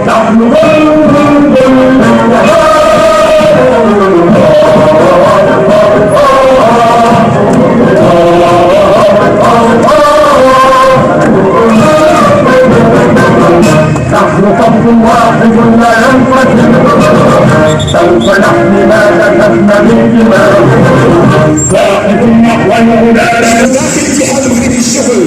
نحن صف واحد لا ينفصل، سوف نحمي ما كسبنا من دماء. صاحب نحو الهدى داخل الاتحاد المغربي للشغل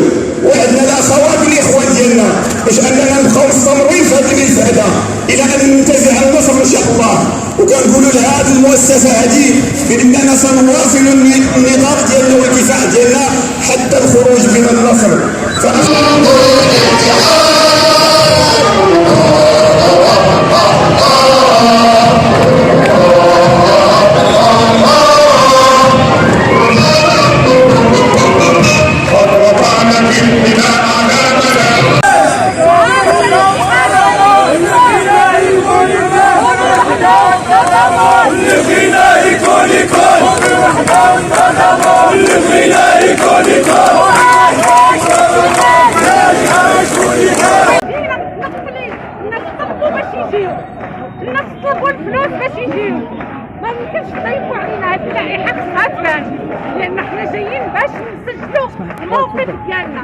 وعدنا الاخوات والاخوان ديالنا باش اننا نبقاو مستمرين في هذه الميز هذا الى ان ننتزع النصر ان شاء الله. وكنقولوا لهذه المؤسسه هذه باننا سنواصل النضال ديالنا والكفاح ديالنا حتى الخروج من النصر. نطلبوا الفلوس باش يجيو، ما يمكنش تضيقوا علينا هذه اللائحه خصها تبان، لان حنا جايين باش نسجلوا الموقف ديالنا.